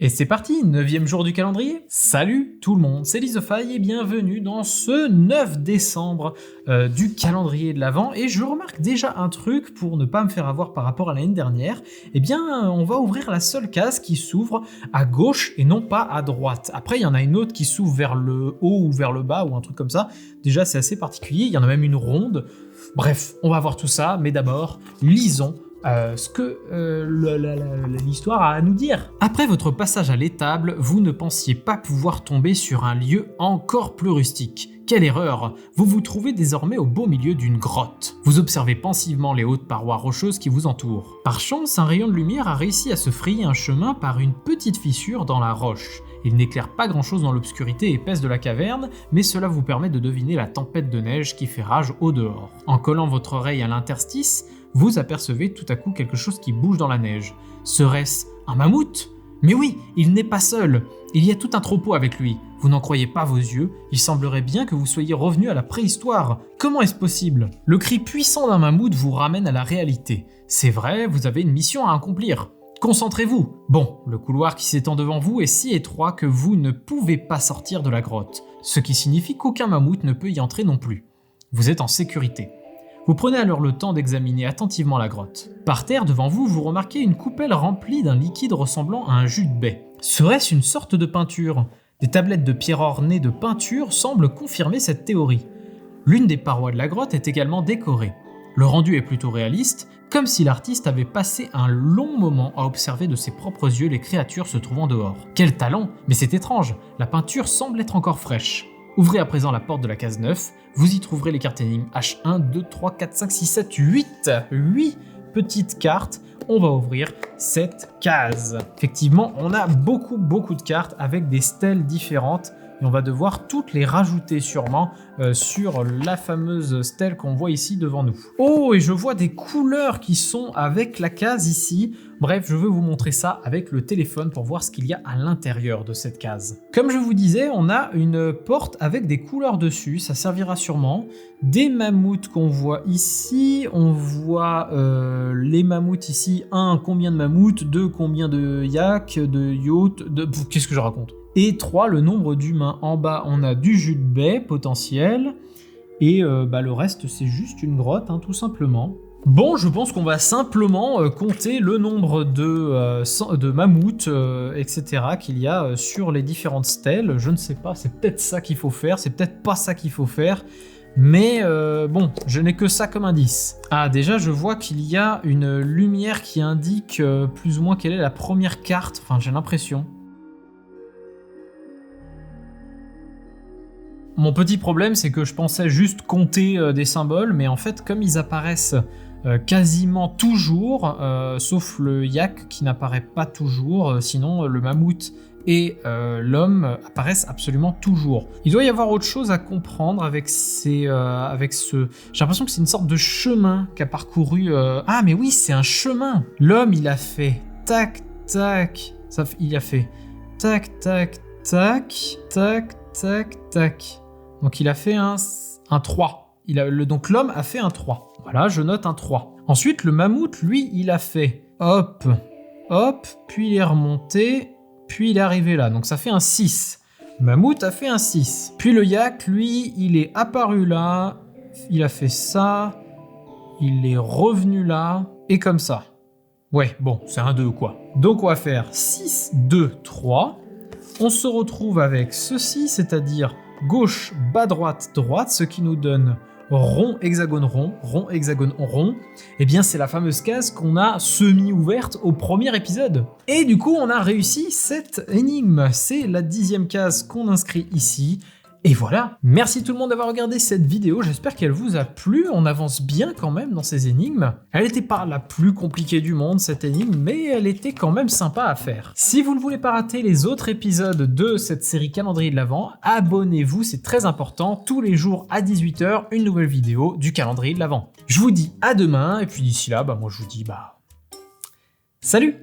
Et c'est parti, 9e jour du calendrier. Salut tout le monde, c'est Lizofaille et bienvenue dans ce 9 décembre du calendrier de l'Avent. Et je remarque déjà un truc pour ne pas me faire avoir par rapport à l'année dernière. Eh bien, on va ouvrir la seule case qui s'ouvre à gauche et non pas à droite. Après, il y en a une autre qui s'ouvre vers le haut ou vers le bas ou un truc comme ça. Déjà, c'est assez particulier, il y en a même une ronde. Bref, on va voir tout ça, mais d'abord, lisons ce que l'histoire a à nous dire. Après votre passage à l'étable, vous ne pensiez pas pouvoir tomber sur un lieu encore plus rustique. Quelle erreur! Vous vous trouvez désormais au beau milieu d'une grotte. Vous observez pensivement les hautes parois rocheuses qui vous entourent. Par chance, un rayon de lumière a réussi à se frayer un chemin par une petite fissure dans la roche. Il n'éclaire pas grand-chose dans l'obscurité épaisse de la caverne, mais cela vous permet de deviner la tempête de neige qui fait rage au dehors. En collant votre oreille à l'interstice, vous apercevez tout à coup quelque chose qui bouge dans la neige. Serait-ce un mammouth? Mais oui, il n'est pas seul. Il y a tout un troupeau avec lui. Vous n'en croyez pas vos yeux, il semblerait bien que vous soyez revenu à la préhistoire. Comment est-ce possible? Le cri puissant d'un mammouth vous ramène à la réalité. C'est vrai, vous avez une mission à accomplir. Concentrez-vous. Bon, le couloir qui s'étend devant vous est si étroit que vous ne pouvez pas sortir de la grotte, ce qui signifie qu'aucun mammouth ne peut y entrer non plus. Vous êtes en sécurité. Vous prenez alors le temps d'examiner attentivement la grotte. Par terre devant vous, vous remarquez une coupelle remplie d'un liquide ressemblant à un jus de baie. Serait-ce une sorte de peinture? Des tablettes de pierre ornées de peinture semblent confirmer cette théorie. L'une des parois de la grotte est également décorée. Le rendu est plutôt réaliste, comme si l'artiste avait passé un long moment à observer de ses propres yeux les créatures se trouvant dehors. Quel talent! Mais c'est étrange, la peinture semble être encore fraîche. Ouvrez à présent la porte de la case 9, vous y trouverez les cartes énigmes H1, 2, 3, 4, 5, 6, 7, 8. 8 petites cartes. On va ouvrir cette case. Effectivement, on a beaucoup de cartes avec des stèles différentes et on va devoir toutes les rajouter sûrement sur la fameuse stèle qu'on voit ici devant nous. Oh, et je vois des couleurs qui sont avec la case ici. Bref, je veux vous montrer ça avec le téléphone pour voir ce qu'il y a à l'intérieur de cette case. Comme je vous disais, on a une porte avec des couleurs dessus, ça servira sûrement. Des mammouths qu'on voit ici, on voit les mammouths ici. 1, combien de mammouths, 2, combien de yaks, de yachts, qu'est-ce que je raconte? Et 3, le nombre d'humains. En bas, on a du jus de baie potentiel. Et le reste, c'est juste une grotte, tout simplement. Bon, je pense qu'on va simplement compter le nombre de mammouths, etc. qu'il y a sur les différentes stèles. Je ne sais pas, c'est peut-être ça qu'il faut faire, c'est peut-être pas ça qu'il faut faire. Mais bon, je n'ai que ça comme indice. Ah, déjà, je vois qu'il y a une lumière qui indique plus ou moins quelle est la première carte. Enfin, j'ai l'impression. Mon petit problème, c'est que je pensais juste compter des symboles, mais en fait, comme ils apparaissent quasiment toujours, sauf le yak qui n'apparaît pas toujours, sinon le mammouth et l'homme apparaissent absolument toujours. Il doit y avoir autre chose à comprendre avec ce... J'ai l'impression que c'est une sorte de chemin qu'a parcouru... Ah mais oui, c'est un chemin. L'homme, il a fait tac, tac, il a fait tac, tac, tac, tac, tac, tac. Donc il a fait un 3. Donc l'homme a fait un 3. Voilà, je note un 3. Ensuite, le mammouth, lui, il a fait hop, hop, puis il est remonté, puis il est arrivé là. Donc ça fait un 6. Le mammouth a fait un 6. Puis le yak, lui, il est apparu là, il a fait ça, il est revenu là, et comme ça. Ouais, bon, c'est un 2 quoi. Donc on va faire 6, 2, 3. On se retrouve avec ceci, c'est-à-dire gauche, bas, droite, droite, ce qui nous donne rond, hexagone, rond, rond, hexagone, rond. Eh bien, c'est la fameuse case qu'on a semi-ouverte au premier épisode. Et du coup, on a réussi cette énigme. C'est la 10e case qu'on inscrit ici. Et voilà, merci tout le monde d'avoir regardé cette vidéo, j'espère qu'elle vous a plu, on avance bien quand même dans ces énigmes. Elle n'était pas la plus compliquée du monde cette énigme, mais elle était quand même sympa à faire. Si vous ne voulez pas rater les autres épisodes de cette série calendrier de l'Avent, abonnez-vous, c'est très important, tous les jours à 18 h, une nouvelle vidéo du calendrier de l'Avent. Je vous dis à demain, et puis d'ici là, moi je vous dis salut!